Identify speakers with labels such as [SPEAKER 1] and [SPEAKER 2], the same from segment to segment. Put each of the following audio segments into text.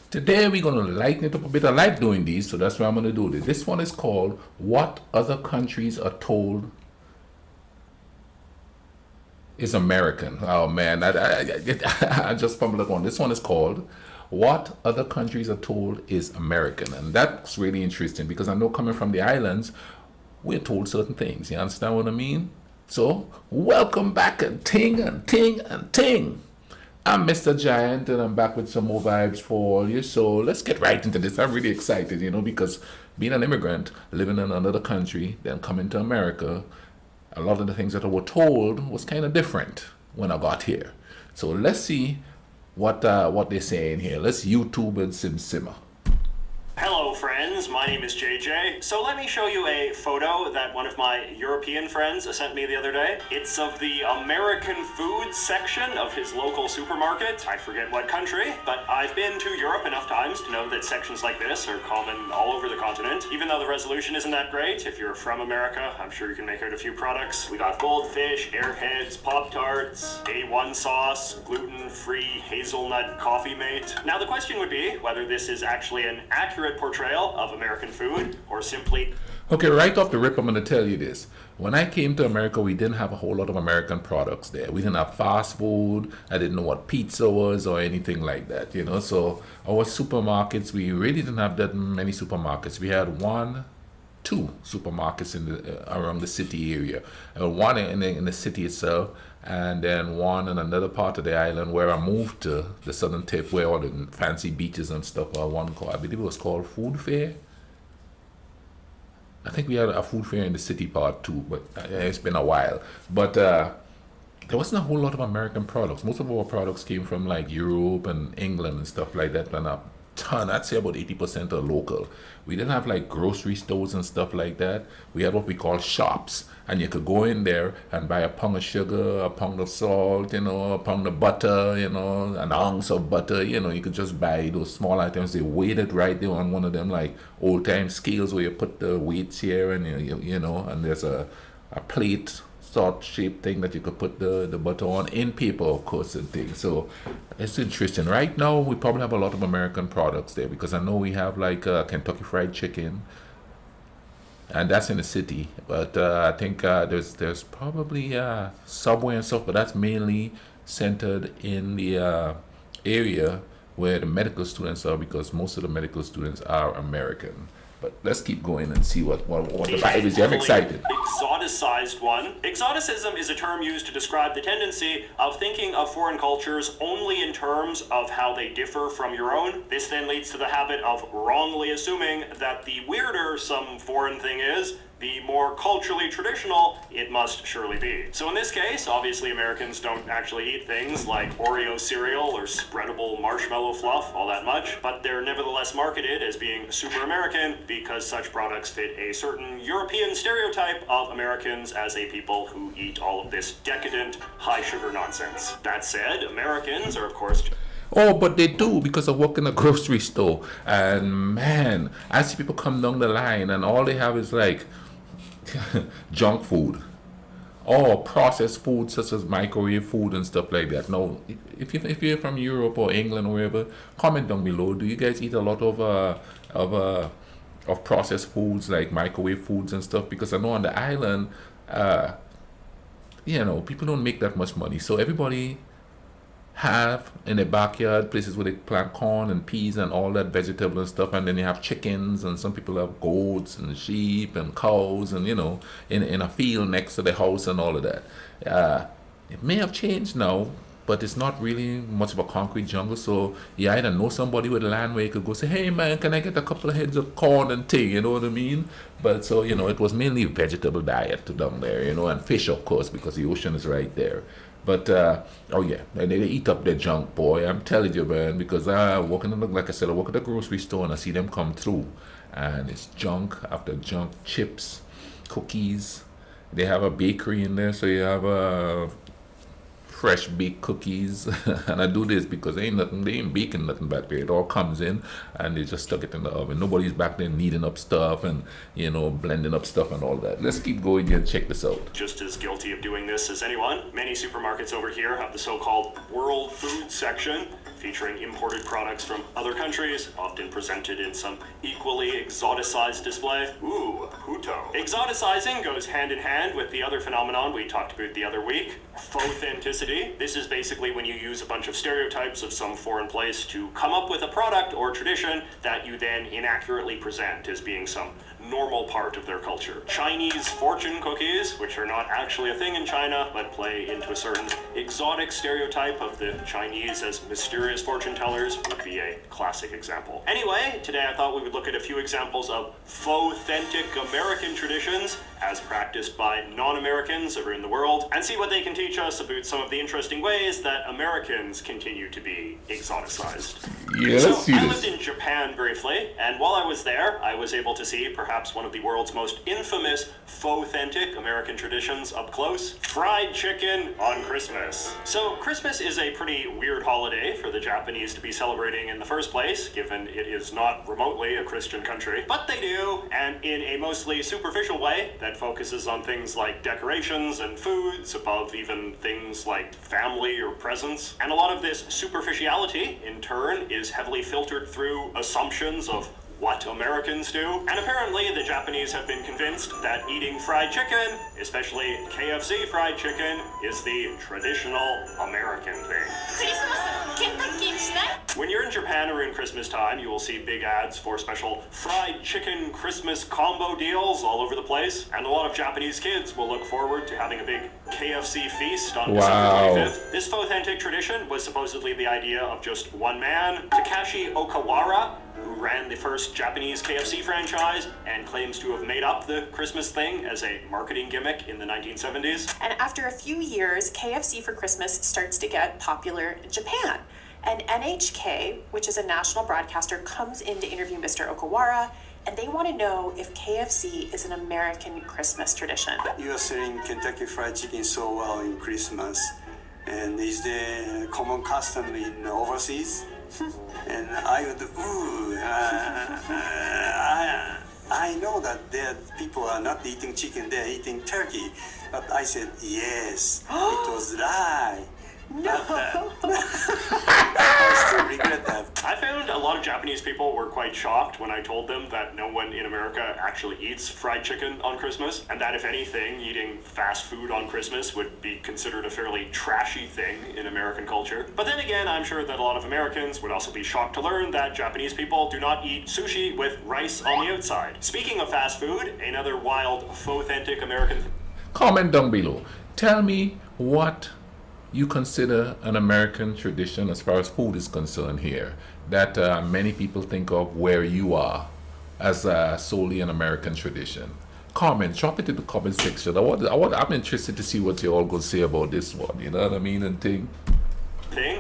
[SPEAKER 1] Today we're going to lighten it up a bit. I like doing these, so that's why I'm going to do this. This one is called What Other Countries Are Told is American. Oh man, I just stumbled upon this one is called What Other Countries Are Told is American. And that's really interesting because I know coming from the islands, we're told certain things. You understand what I mean? So, welcome back and ting and ting and ting. I'm Mr. Giant and I'm back with some more vibes for all you. So let's get right into this. I'm really excited, because being an immigrant, living in another country, then coming to America, a lot of the things that I was told was kind of different when I got here. So let's see what they're saying here. Let's YouTube and simmer.
[SPEAKER 2] Hello friends, my name is JJ. So let me show you a photo that one of my European friends sent me the other day. It's of the American food section of his local supermarket. I forget what country, but I've been to Europe enough times to know that sections like this are common all over the continent. Even though the resolution isn't that great, if you're from America, I'm sure you can make out a few products. We got goldfish, airheads, Pop-Tarts, A1 sauce, gluten-free hazelnut coffee mate. Now the question would be whether this is actually an accurate portrayal of American food or simply...
[SPEAKER 1] Okay, right off the rip, I'm going to tell you this. When I came to America, we didn't have a whole lot of American products there. We didn't have fast food. I didn't know what pizza was or anything like that, So our supermarkets, we really didn't have that many supermarkets. We had two supermarkets in around the city area. One in the city itself, and then one in another part of the island where I moved to, the southern tip, where all the fancy beaches and stuff are. One called, I believe it was called Food Fair. I think we had a food fair in the city part too, but it's been a while. But there wasn't a whole lot of American products. Most of our products came from like Europe and England and stuff like that, and a ton, I'd say about 80% are local. We didn't have like grocery stores and stuff like that. We had what we call shops, and you could go in there and buy a pound of sugar, a pound of salt, a pound of butter, an ounce of butter. You could just buy those small items. They weighed it right there on one of them like old time scales where you put the weights here, and and there's a plate sort shaped thing that you could put the butter on in paper, of course, and things. So it's interesting. Right now, we probably have a lot of American products there because I know we have like Kentucky Fried Chicken, and that's in the city. But I think there's probably Subway and stuff, but that's mainly centered in the area where the medical students are because most of the medical students are American. But let's keep going and see what the vibe is. I'm excited.
[SPEAKER 2] Exoticized one. Exoticism is a term used to describe the tendency of thinking of foreign cultures only in terms of how they differ from your own. This then leads to the habit of wrongly assuming that the weirder some foreign thing is, the more culturally traditional it must surely be. So in this case, obviously Americans don't actually eat things like Oreo cereal or spreadable marshmallow fluff all that much, but they're nevertheless marketed as being super American because such products fit a certain European stereotype of Americans as a people who eat all of this decadent, high sugar nonsense. That said, Americans are of course...
[SPEAKER 1] Oh, but they do because I work in a grocery store, and man, I see people come down the line and all they have is like junk food or processed food such as microwave food and stuff like that. Now, if you're from Europe or England or wherever, comment down below. Do you guys eat a lot of processed foods like microwave foods and stuff? Because I know on the island, people don't make that much money, so everybody have in their backyard places where they plant corn and peas and all that vegetable and stuff, and then you have chickens, and some people have goats and sheep and cows, and in a field next to the house and all of that. It may have changed now, but it's not really much of a concrete jungle. So you either know somebody with land where you could go say, hey man, can I get a couple of heads of corn and tea, you know what I mean? But so it was mainly vegetable diet down there, and fish, of course, because the ocean is right there. But oh yeah, they eat up their junk, boy. I'm telling you, man. Because I work like I said, I work at the grocery store and I see them come through, and it's junk after junk, chips, cookies. They have a bakery in there, so you have fresh baked cookies. And I do this because they ain't baking nothing back there. It all comes in and they just stuck it in the oven. Nobody's back there kneading up stuff and blending up stuff and all that. Let's keep going here and check this out.
[SPEAKER 2] Just as guilty of doing this as anyone, many supermarkets over here have the so-called world food section, featuring imported products from other countries, often presented in some equally exoticized display. Ooh, puto. Exoticizing goes hand in hand with the other phenomenon we talked about the other week, faux-authenticity. This is basically when you use a bunch of stereotypes of some foreign place to come up with a product or tradition that you then inaccurately present as being some normal part of their culture. Chinese fortune cookies, which are not actually a thing in China, but play into a certain exotic stereotype of the Chinese as mysterious fortune tellers, would be a classic example. Anyway, today I thought we would look at a few examples of faux-authentic American traditions as practiced by non-Americans around the world, and see what they can teach us about some of the interesting ways that Americans continue to be exoticized.
[SPEAKER 1] Yeah, let's see
[SPEAKER 2] I
[SPEAKER 1] this.
[SPEAKER 2] lived in Japan briefly, and while I was there, I was able to see perhaps one of the world's most infamous faux-authentic American traditions up close: fried chicken on Christmas. So Christmas is a pretty weird holiday for the Japanese to be celebrating in the first place, given it is not remotely a Christian country. But they do, and in a mostly superficial way that focuses on things like decorations and foods above even things like family or presents. And a lot of this superficiality, in turn, is heavily filtered through assumptions of what Americans do. And apparently the Japanese have been convinced that eating fried chicken, especially KFC fried chicken, is the traditional American thing. When you're in Japan around Christmas time, you will see big ads for special fried chicken Christmas combo deals all over the place. And a lot of Japanese kids will look forward to having a big KFC feast on
[SPEAKER 1] Wow.
[SPEAKER 2] December 25th. This faux-authentic tradition was supposedly the idea of just one man, Takashi Okawara, who ran the first Japanese KFC franchise and claims to have made up the Christmas thing as a marketing gimmick in the 1970s.
[SPEAKER 3] And after a few years, KFC for Christmas starts to get popular in Japan. And NHK, which is a national broadcaster, comes in to interview Mr. Okawara, and they want to know if KFC is an American Christmas tradition.
[SPEAKER 4] You are selling Kentucky Fried Chicken so well in Christmas, and is there common custom in overseas? And I would, I know that there people are not eating chicken, they're eating turkey. But I said, yes, it was lie.
[SPEAKER 3] No!
[SPEAKER 4] I still regret that.
[SPEAKER 2] I found a lot of Japanese people were quite shocked when I told them that no one in America actually eats fried chicken on Christmas, and that if anything, eating fast food on Christmas would be considered a fairly trashy thing in American culture. But then again, I'm sure that a lot of Americans would also be shocked to learn that Japanese people do not eat sushi with rice on the outside. Speaking of fast food, another wild, faux-authentic American
[SPEAKER 1] Comment down below. Tell me what you consider an American tradition as far as food is concerned here that many people think of where you are as solely an American tradition. Comment, drop it in the comment section. I'm interested to see what you all going to say about this one. You know what I mean? And thing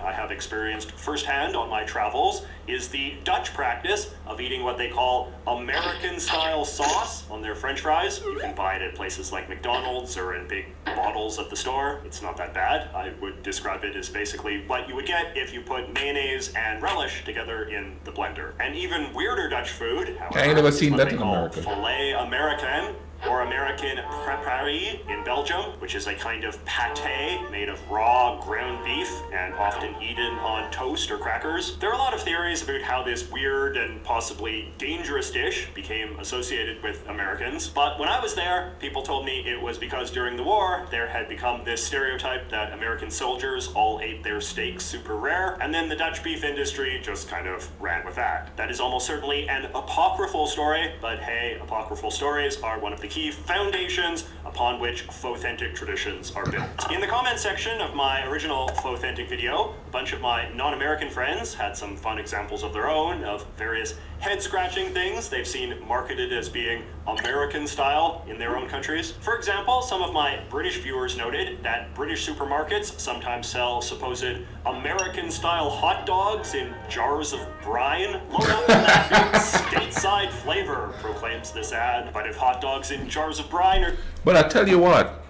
[SPEAKER 2] I have experienced firsthand on my travels is the Dutch practice of eating what they call American-style sauce on their French fries. You can buy it at places like McDonald's or in big bottles at the store. It's not that bad. I would describe it as basically what you would get if you put mayonnaise and relish together in the blender. And even weirder Dutch food, however,
[SPEAKER 1] I ain't never
[SPEAKER 2] is
[SPEAKER 1] seen
[SPEAKER 2] what
[SPEAKER 1] that
[SPEAKER 2] they
[SPEAKER 1] in
[SPEAKER 2] call
[SPEAKER 1] America.
[SPEAKER 2] filet American, or American préparé in Belgium, which is a kind of pâté made of raw ground beef and often eaten on toast or crackers. There are a lot of theories about how this weird and possibly dangerous dish became associated with Americans, but when I was there, people told me it was because during the war, there had become this stereotype that American soldiers all ate their steaks super rare, and then the Dutch beef industry just kind of ran with that. That is almost certainly an apocryphal story, but hey, apocryphal stories are one of the key foundations upon which faux-authentic traditions are built. In the comment section of my original faux-authentic video, a bunch of my non-American friends had some fun examples of their own of various head-scratching things they've seen marketed as being American style in their own countries. For example, some of my British viewers noted that British supermarkets sometimes sell supposed American-style hot dogs in jars of brine. Load up on that stateside flavor, proclaims this ad. But if hot dogs in jars of brine are...
[SPEAKER 1] But I tell you what,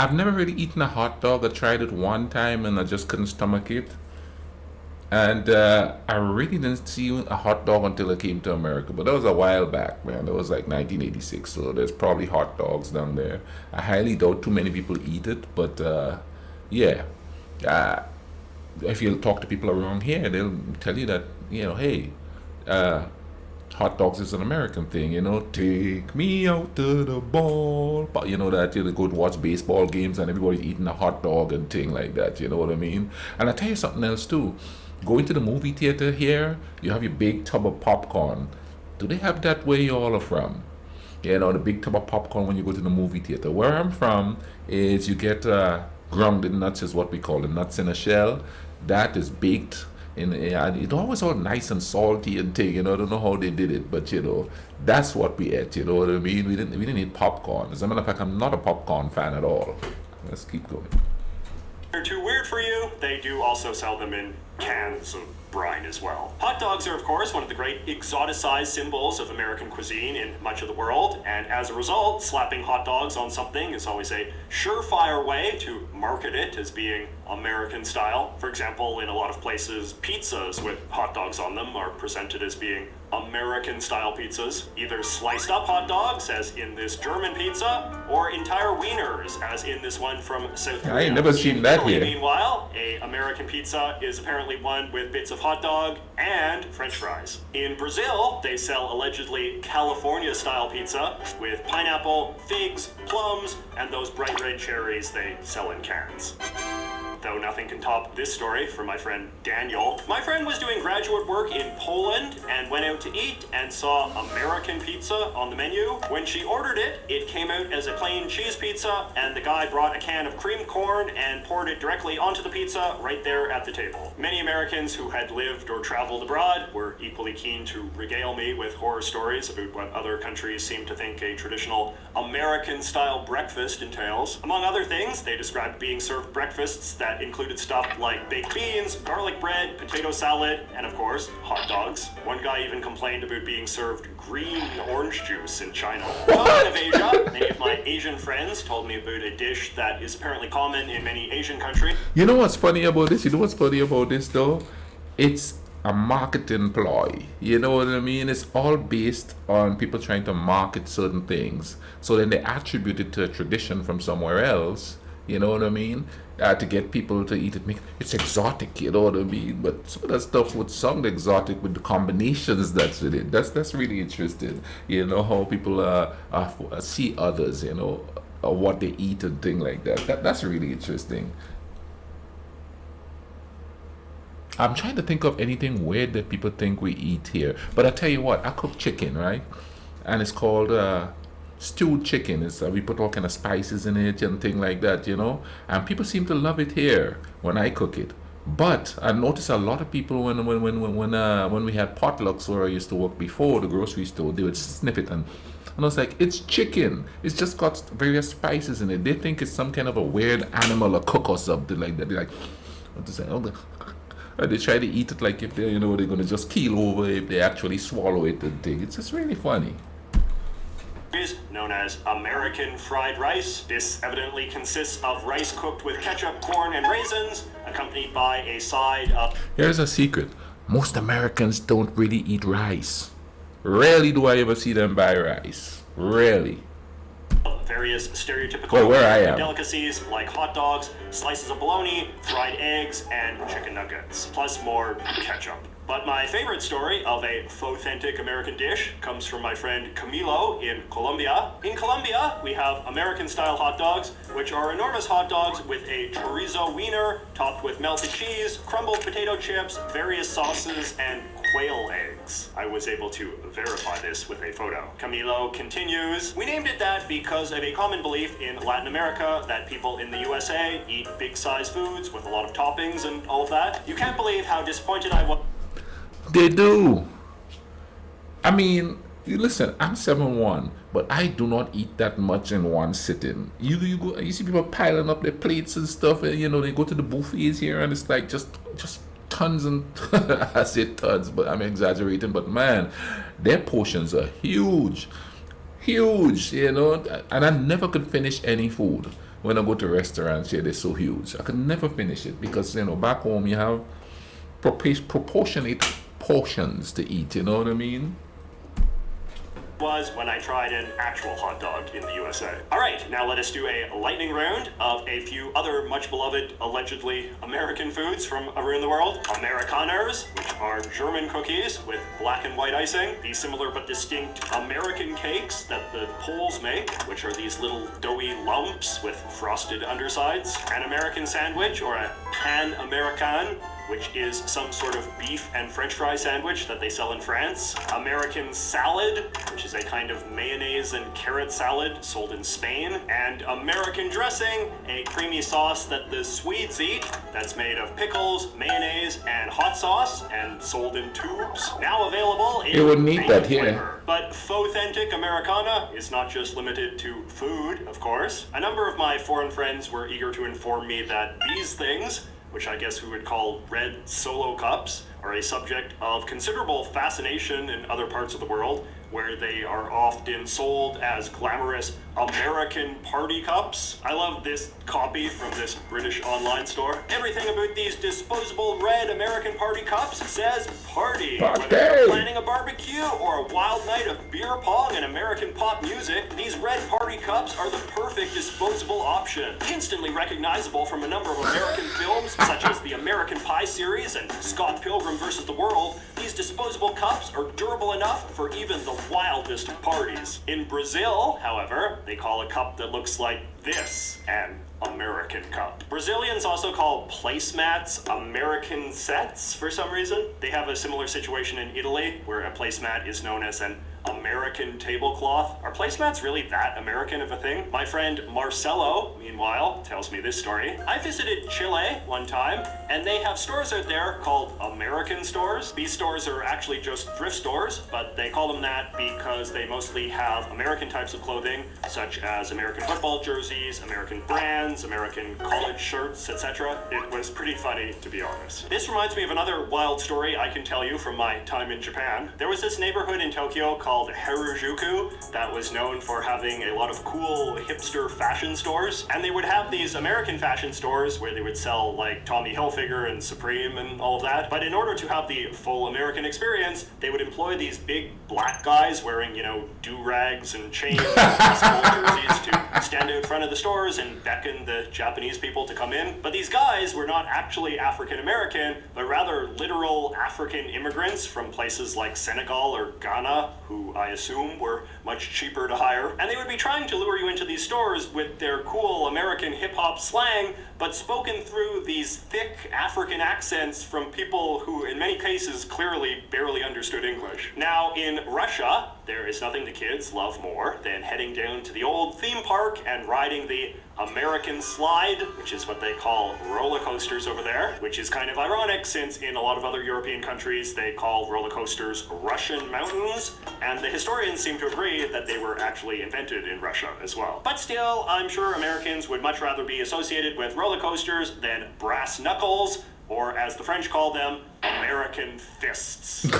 [SPEAKER 1] I've never really eaten a hot dog. I tried it one time and I just couldn't stomach it. And I really didn't see a hot dog until I came to America. But that was a while back, man. That was like 1986. So there's probably hot dogs down there. I highly doubt too many people eat it. But yeah, uh, if you talk to people around here, they'll tell you that, hey, uh, hot dogs is an American thing, take me out to the ball. But that you go to watch baseball games and everybody's eating a hot dog and thing like that, you know what I mean? And I tell you something else too. Going to the movie theater here, you have your big tub of popcorn. Do they have that where you all are from? The big tub of popcorn when you go to the movie theater. Where I'm from is you get grounded nuts, is what we call the nuts in a shell. That is baked and it always all nice and salty and thing. I don't know how they did it, but that's what we ate. You know what I mean? We didn't eat popcorn. As a matter of fact, I'm not a popcorn fan at all. Let's keep going.
[SPEAKER 2] They're too weird for you. They do also sell them in cans of brine as well. Hot dogs are, of course, one of the great exoticized symbols of American cuisine in much of the world, and as a result, slapping hot dogs on something is always a surefire way to market it as being American style. For example, in a lot of places, pizzas with hot dogs on them are presented as being American style pizzas, either sliced up hot dogs, as in this German pizza, or entire wieners, as in this one from South Korea.
[SPEAKER 1] I ain't never seen that
[SPEAKER 2] Italy,
[SPEAKER 1] here.
[SPEAKER 2] Meanwhile, a American pizza is apparently one with bits of hot dog and French fries. In Brazil, they sell allegedly California style pizza with pineapple, figs, plums, and those bright red cherries they sell in cans. Though nothing can top this story from my friend Daniel. My friend was doing graduate work in Poland and went out to eat and saw American pizza on the menu. When she ordered it, it came out as a plain cheese pizza, and the guy brought a can of cream corn and poured it directly onto the pizza right there at the table. Many Americans who had lived or traveled abroad were equally keen to regale me with horror stories about what other countries seem to think a traditional American-style breakfast entails. Among other things, they described being served breakfasts that included stuff like baked beans, garlic bread, potato salad, and of course, hot dogs. One guy even complained about being served green orange juice in China. Talking of Asia, many of my Asian friends told me about a dish that is apparently common in many Asian countries.
[SPEAKER 1] You know what's funny about this? You know what's funny about this though? It's a marketing ploy. You know what I mean? It's all based on people trying to market certain things. So then they attribute it to a tradition from somewhere else. You know what I mean? To get people to eat it. It's exotic, you know what I mean? But some of that stuff would sound exotic with the combinations that's in it. That's really interesting. You know, how people see others, what they eat and things like that. That's really interesting. I'm trying to think of anything weird that people think we eat here. But I tell you what, I cook chicken, right? And it's called stewed chicken. It's we put all kind of spices in it and thing like that, and people seem to love it here when I cook it. But I noticed a lot of people when we had potlucks where I used to work before, the grocery store, they would sniff it and I was like, it's chicken. It's just got various spices in it. They think it's some kind of a weird animal or cook or something like that. They're like, what to say? And they try to eat it like if they're gonna just keel over if they actually swallow it and thing. It's just really funny.
[SPEAKER 2] Known as American fried rice. This evidently consists of rice cooked with ketchup, corn, and raisins, accompanied by a side of...
[SPEAKER 1] Here's a secret. Most Americans don't really eat rice. Rarely do I ever see them buy rice. Rarely.
[SPEAKER 2] Various stereotypical
[SPEAKER 1] Well, where I am.
[SPEAKER 2] delicacies like hot dogs, slices of bologna, fried eggs, and chicken nuggets, plus more ketchup. But my favorite story of a faux-authentic American dish comes from my friend Camilo in Colombia. In Colombia, we have American-style hot dogs, which are enormous hot dogs with a chorizo wiener topped with melted cheese, crumbled potato chips, various sauces, and quail eggs. I was able to verify this with a photo. Camilo continues, we named it that because of a common belief in Latin America that people in the USA eat big-sized foods with a lot of toppings and all of that. You can't believe how disappointed I was.
[SPEAKER 1] They do. I mean, listen, I'm 7'1", but I do not eat that much in one sitting. You see people piling up their plates and stuff, and they go to the buffets here, and it's like just tons and I say tons, but I'm exaggerating. But man, their portions are huge, and I never could finish any food. when I go to restaurants here, they're so huge. I can never finish it because, back home you have proportionate portions to eat, you know what I mean?
[SPEAKER 2] Was when I tried an actual hot dog in the USA. All right, now let us do a lightning round of a few other much beloved, allegedly American foods from around the world. Amerikaners, which are German cookies with black and white icing. The similar but distinct American cakes that the Poles make, which are these little doughy lumps with frosted undersides. An American sandwich, or a pan American, which is some sort of beef and french fry sandwich that they sell in France. American salad, which is a kind of mayonnaise and carrot salad sold in Spain. And American dressing, a creamy sauce that the Swedes eat that's made of pickles, mayonnaise, and hot sauce and sold in tubes. Now available in
[SPEAKER 1] You wouldn't eat that
[SPEAKER 2] flavor.
[SPEAKER 1] here.
[SPEAKER 2] But faux-authentic Americana is not just limited to food, of course. A number of my foreign friends were eager to inform me that these things, which I guess we would call red solo cups, are a subject of considerable fascination in other parts of the world, where they are often sold as glamorous American party cups. I love this copy from this British online store. Everything about these disposable red American party cups says party.
[SPEAKER 1] Party!
[SPEAKER 2] Whether you're planning a barbecue or a wild night of beer pong and American pop music, these red party cups are the perfect disposable option. Instantly recognizable from a number of American films, such as the American Pie series and Scott Pilgrim vs. the World, these disposable cups are durable enough for even the wildest of parties. In Brazil, however, they call a cup that looks like this an American cup. Brazilians also call placemats American sets for some reason. They have a similar situation in Italy, where a placemat is known as an American tablecloth. Are placemats really that American of a thing? My friend Marcelo, meanwhile, tells me this story. I visited Chile one time, and they have stores out there called American stores. These stores are actually just thrift stores, but they call them that because they mostly have American types of clothing, such as American football jerseys, American brands, American college shirts, etc. It was pretty funny, to be honest. This reminds me of another wild story I can tell you from my time in Japan. There was this neighborhood in Tokyo called Harajuku that was known for having a lot of cool hipster fashion stores, and they would have these American fashion stores where they would sell like Tommy Hilfiger and Supreme and all of that, but in order to have the full American experience, they would employ these big black guys wearing, do-rags and chains and basketball jerseys to stand out in front of the stores and beckon the Japanese people to come in. But these guys were not actually African American, but rather literal African immigrants from places like Senegal or Ghana, who I assume were much cheaper to hire. And they would be trying to lure you into these stores with their cool American hip-hop slang, but spoken through these thick African accents from people who, in many cases, clearly barely understood English. Now, in Russia, there is nothing the kids love more than heading down to the old theme park and riding the American slide, which is what they call roller coasters over there, which is kind of ironic since in a lot of other European countries they call roller coasters Russian mountains, and the historians seem to agree that they were actually invented in Russia as well. But still, I'm sure Americans would much rather be associated with roller coasters than brass knuckles, or as the French call them, American fists, which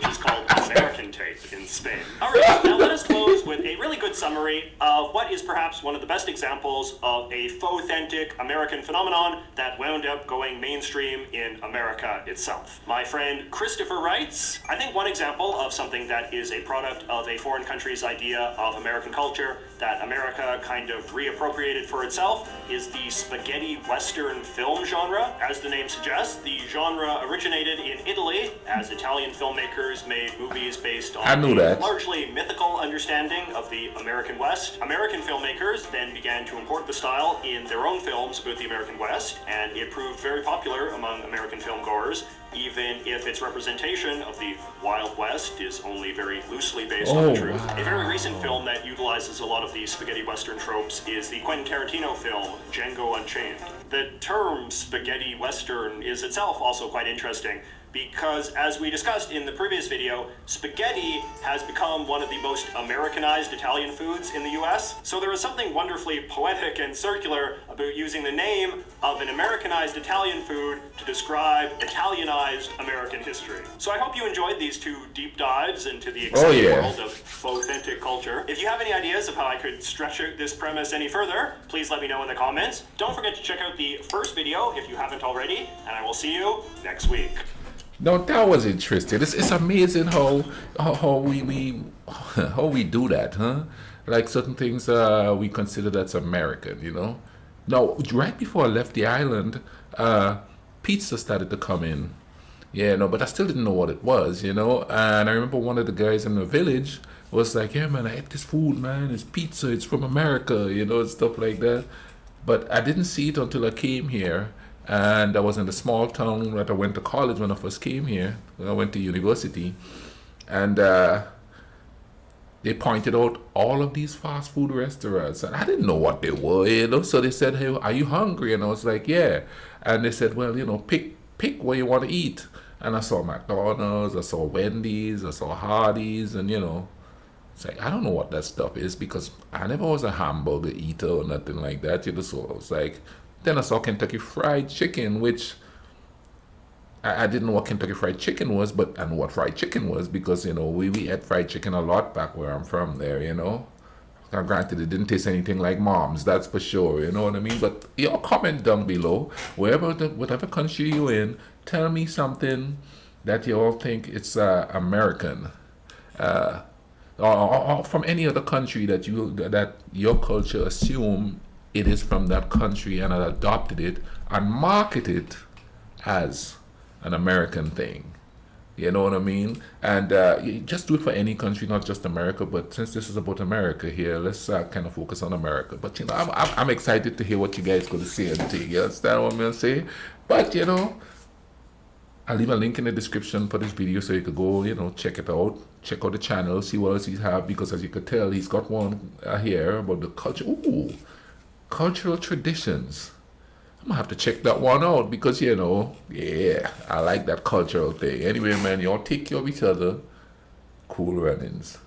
[SPEAKER 2] is called American tape in Spain. All right, now let us close with a really good summary of what is perhaps one of the best examples of a faux authentic American phenomenon that wound up going mainstream in America itself. My friend Christopher writes, I think one example of something that is a product of a foreign country's idea of American culture that America kind of reappropriated for itself is the spaghetti western film genre. As the name suggests, the genre originated in Italy as Italian filmmakers made movies based on a largely mythical understanding of the American West. American filmmakers then began to import the style in their own films about the American West, and it proved very popular among American filmgoers, even if its representation of the Wild West is only very loosely based on the truth. Wow. A very recent film that utilizes a lot of these spaghetti western tropes is the Quentin Tarantino film Django Unchained. The term spaghetti western is itself also quite interesting, because as we discussed in the previous video, spaghetti has become one of the most Americanized Italian foods in the US. So there is something wonderfully poetic and circular about using the name of an Americanized Italian food to describe Italianized American history. So I hope you enjoyed these two deep dives into the exciting world of authentic culture. If you have any ideas of how I could stretch out this premise any further, please let me know in the comments. Don't forget to check out the first video if you haven't already, and I will see you next week.
[SPEAKER 1] No, that was interesting. It's amazing how we how we do that, huh? Like certain things we consider that's American, you know. Now, right before I left the island, pizza started to come in. Yeah, no, but I still didn't know what it was, you know. And I remember one of the guys in the village was like, "Yeah, man, I ate this food, man. It's pizza. It's from America, you know, and stuff like that." But I didn't see it until I came here. And I was in the small town that I went to college when I first came here. When I went to university. And they pointed out all of these fast food restaurants. And I didn't know what they were, you know. So they said, "Hey, are you hungry?" And I was like, "Yeah." And they said, "Well, you know, pick where you want to eat." And I saw McDonald's, I saw Wendy's, I saw Hardee's, and you know. It's like, I don't know what that stuff is because I never was a hamburger eater or nothing like that, you know. So I was like, then I saw Kentucky Fried Chicken, which I didn't know what Kentucky Fried Chicken was, but I knew what fried chicken was because, you know, we ate fried chicken a lot back where I'm from there, you know. Now, granted, it didn't taste anything like mom's, that's for sure, you know what I mean? But your comment down below, whatever country you're in, tell me something that you all think it's American. Or from any other country that your culture assume it is from that country and adopted it and marketed it as an American thing. You know what I mean? And you just do it for any country, not just America. But since this is about America here, let's kind of focus on America. But you know, I'm excited to hear what you guys going to say and think. You understand what I'm going to say? But you know, I'll leave a link in the description for this video so you could go, you know, check it out. Check out the channel, see what else he have, because as you could tell, he's got one here about the culture. Ooh, cultural traditions. I'm gonna have to check that one out because, you know, yeah, I like that cultural thing. Anyway, man, y'all take care of each other. Cool runnings.